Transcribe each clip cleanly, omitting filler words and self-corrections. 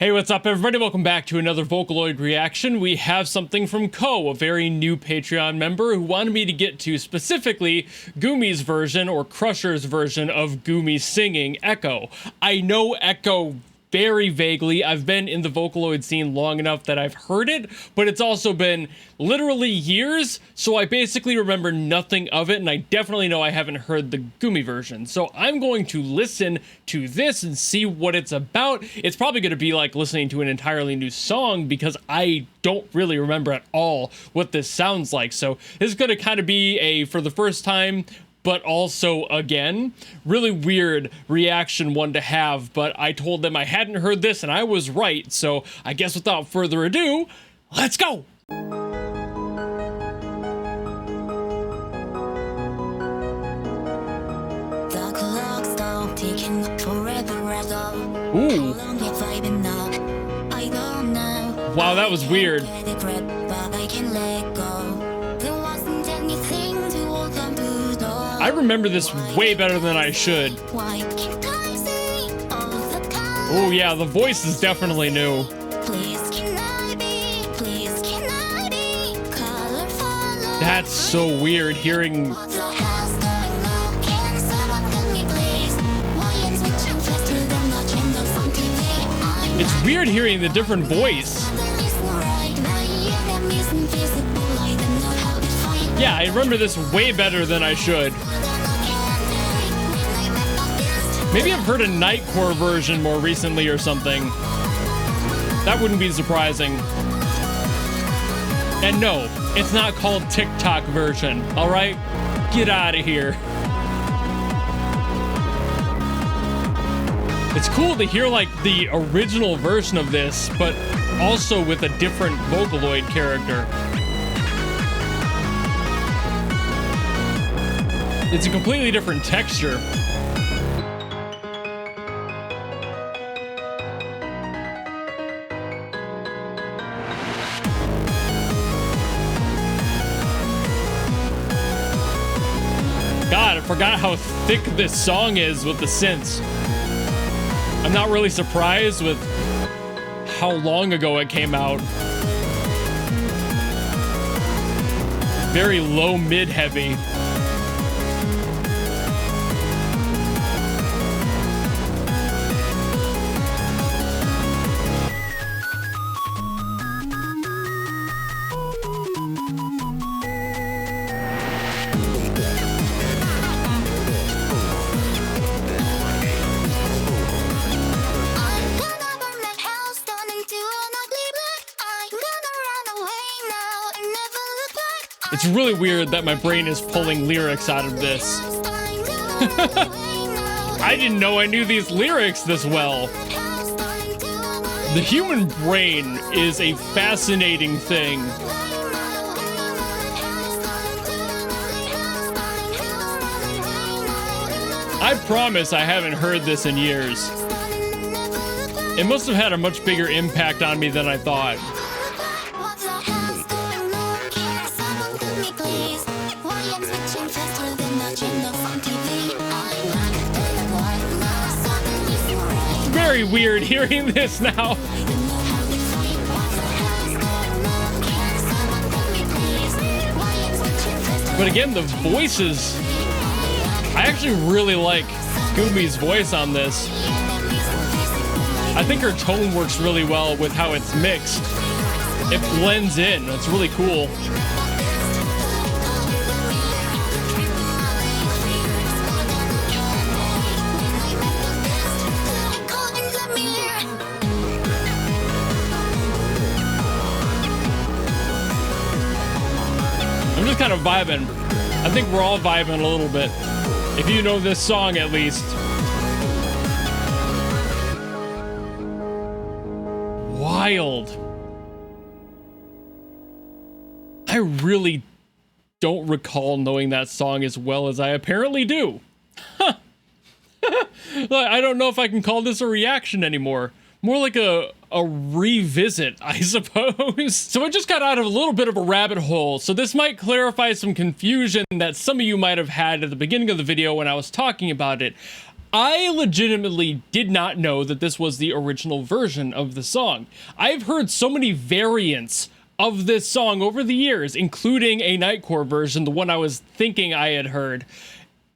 Hey, what's up everybody? Welcome back to another Vocaloid reaction. We have something from Ko, a very new Patreon member who wanted me to get to specifically Gumi's version or Crusher's version of Gumi singing Echo. I know Echo very vaguely. I've been in the Vocaloid scene long enough that I've heard it, but it's also been literally years, so I basically remember nothing of it, and I definitely know I haven't heard the Gumi version. So I'm going to listen to this and see what it's about. It's probably going to be like listening to an entirely new song because I don't really remember at all what this sounds like. So this is going to kind of be a, for the first time, but also, again, really weird reaction one to have, but I told them I hadn't heard this and I was right, so I guess without further ado, let's go! Ooh. Wow, that was weird. I remember this way better than I should. Oh yeah, the voice is definitely new. That's so weird hearing. It's weird hearing the different voice. Yeah, I remember this way better than I should. Maybe I've heard a Nightcore version more recently or something. That wouldn't be surprising. And no, it's not called TikTok version, alright? Get out of here. It's cool to hear like the original version of this, but also with a different Vocaloid character. It's a completely different texture. God, I forgot how thick this song is with the synths. I'm not really surprised with how long ago it came out. Very low mid heavy. It's really weird that my brain is pulling lyrics out of this. I didn't know I knew these lyrics this well. The human brain is a fascinating thing. I promise I haven't heard this in years. It must have had a much bigger impact on me than I thought. Very weird hearing this now. But again, the voices, I actually really like Gumi's voice on this. I think her tone works really well with how it's mixed. It blends in. It's really cool. I'm just kind of vibing. I think we're all vibing a little bit. If you know this song at least. Wild. I really don't recall knowing that song as well as I apparently do. Huh. I don't know if I can call this a reaction anymore. More like a revisit, I suppose. So I just got out of a little bit of a rabbit hole, so this might clarify some confusion that some of you might have had at the beginning of the video when I was talking about it. I legitimately did not know that this was the original version of the song. I've heard so many variants of this song over the years, including a Nightcore version, the one I was thinking I had heard.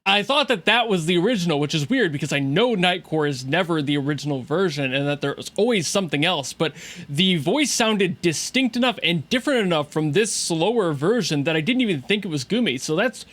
I thought that that was the original, which is weird because I know Nightcore is never the original version and that there's always something else, but the voice sounded distinct enough and different enough from this slower version that I didn't even think it was Gumi, so that's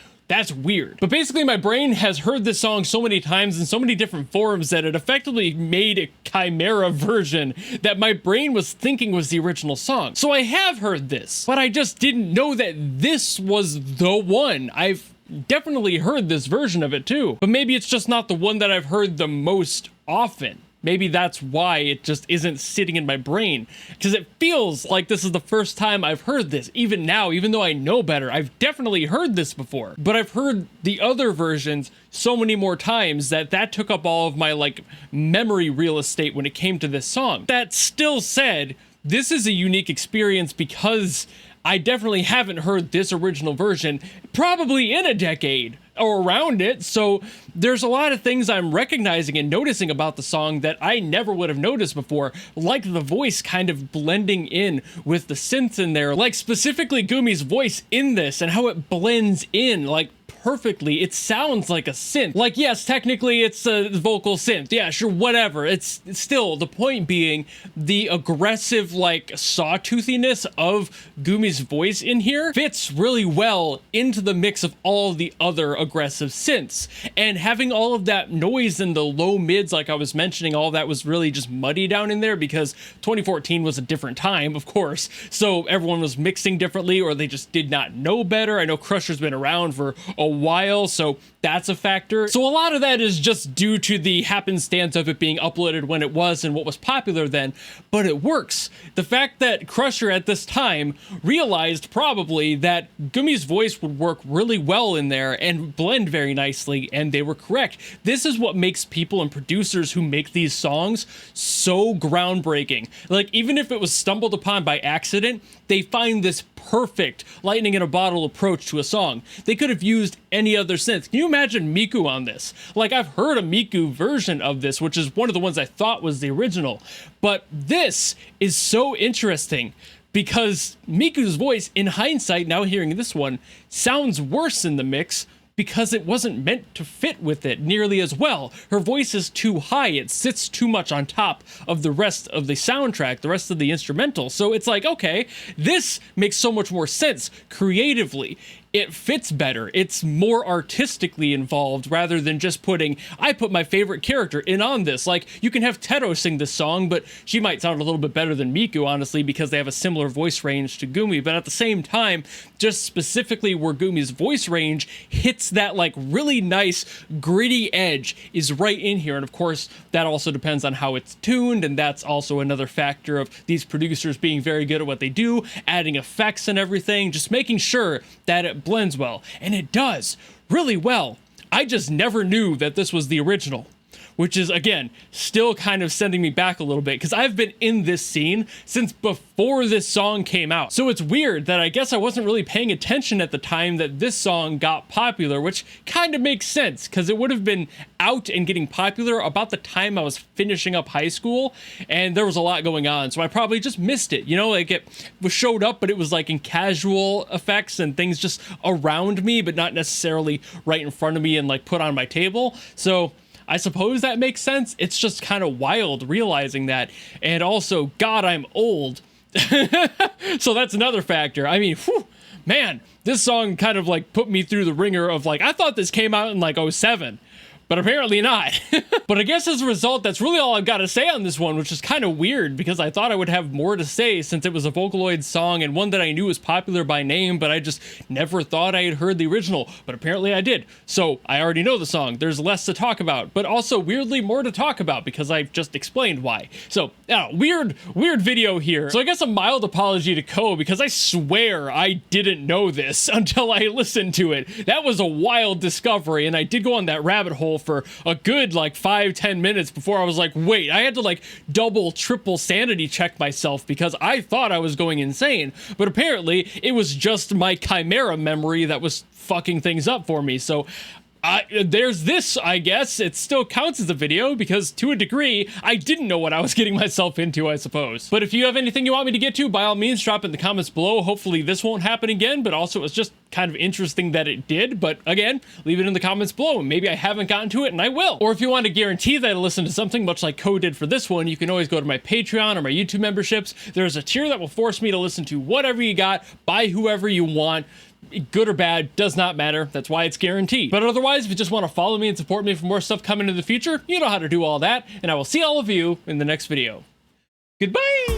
weird. But basically my brain has heard this song so many times in so many different forms that it effectively made a chimera version that my brain was thinking was the original song. So I have heard this, but I just didn't know that this was the one. I've definitely heard this version of it too, but maybe it's just not the one that I've heard the most often. Maybe that's why it just isn't sitting in my brain, because it feels like this is the first time I've heard this. Even now, even though I know better, I've definitely heard this before, but I've heard the other versions so many more times that took up all of my like memory real estate when it came to this song. That still said, this is a unique experience because I definitely haven't heard this original version probably in a decade or around it, so there's a lot of things I'm recognizing and noticing about the song that I never would have noticed before, like the voice kind of blending in with the synths in there, like specifically Gumi's voice in this and how it blends in like perfectly. It sounds like a synth. Like, yes, technically it's a vocal synth. Yeah, sure, whatever. It's still, the point being, the aggressive, like, sawtoothiness of Gumi's voice in here fits really well into the mix of all the other aggressive synths. And having all of that noise in the low mids, like I was mentioning, all that was really just muddy down in there because 2014 was a different time, of course. So everyone was mixing differently, or they just did not know better. I know Crusher's been around for a while, so that's a factor. So a lot of that is just due to the happenstance of it being uploaded when it was and what was popular then, but it works. The fact that Crusher at this time realized probably that Gumi's voice would work really well in there and blend very nicely, and they were correct. This is what makes people and producers who make these songs so groundbreaking. Like, even if it was stumbled upon by accident, they find this perfect lightning in a bottle approach to a song. They could have used any other synth. Can you imagine Miku on this? Like, I've heard a Miku version of this, which is one of the ones I thought was the original, but this is so interesting because Miku's voice, in hindsight, now hearing this one, sounds worse in the mix because it wasn't meant to fit with it nearly as well. Her voice is too high. It sits too much on top of the rest of the soundtrack, the rest of the instrumental. So it's like, okay, this makes so much more sense creatively. It fits better. It's more artistically involved rather than just I put my favorite character in on this. Like, you can have Teto sing this song, but she might sound a little bit better than Miku, honestly, because they have a similar voice range to Gumi. But at the same time, just specifically where Gumi's voice range hits that like really nice gritty edge is right in here. And of course, that also depends on how it's tuned. And that's also another factor of these producers being very good at what they do, adding effects and everything, just making sure that it blends well, and it does really well. I just never knew that this was the original, which is, again, still kind of sending me back a little bit because I've been in this scene since before this song came out. So it's weird that I guess I wasn't really paying attention at the time that this song got popular, which kind of makes sense because it would have been out and getting popular about the time I was finishing up high school, and there was a lot going on, so I probably just missed it. You know, like, it was showed up, but it was like in casual effects and things just around me, but not necessarily right in front of me and like put on my table. So I suppose that makes sense. It's just kind of wild realizing that. And also, God, I'm old. So that's another factor. I mean, whew, man, this song kind of like put me through the ringer of like, I thought this came out in like '07. But apparently not. But I guess as a result, that's really all I've got to say on this one, which is kind of weird because I thought I would have more to say since it was a Vocaloid song and one that I knew was popular by name, but I just never thought I had heard the original. But apparently I did. So I already know the song. There's less to talk about, but also weirdly more to talk about because I've just explained why. So, weird video here. So I guess a mild apology to Ko because I swear I didn't know this until I listened to it. That was a wild discovery, and I did go on that rabbit hole for a good like 5-10 minutes before I was like, wait, I had to like triple sanity check myself because I thought I was going insane, but apparently it was just my chimera memory that was fucking things up for me. So There's this, I guess. It still counts as a video because, to a degree, I didn't know what I was getting myself into, I suppose. But if you have anything you want me to get to, by all means, drop it in the comments below. Hopefully this won't happen again, but also it's just kind of interesting that it did. But again, leave it in the comments below. Maybe I haven't gotten to it and I will. Or if you want to guarantee that I listen to something much like Ko did for this one, you can always go to my Patreon or my YouTube memberships. There's a tier that will force me to listen to whatever you got by whoever you want. Good or bad, does not matter. That's why it's guaranteed. But otherwise, if you just want to follow me and support me for more stuff coming in the future, you know how to do all that. And I will see all of you in the next video. Goodbye!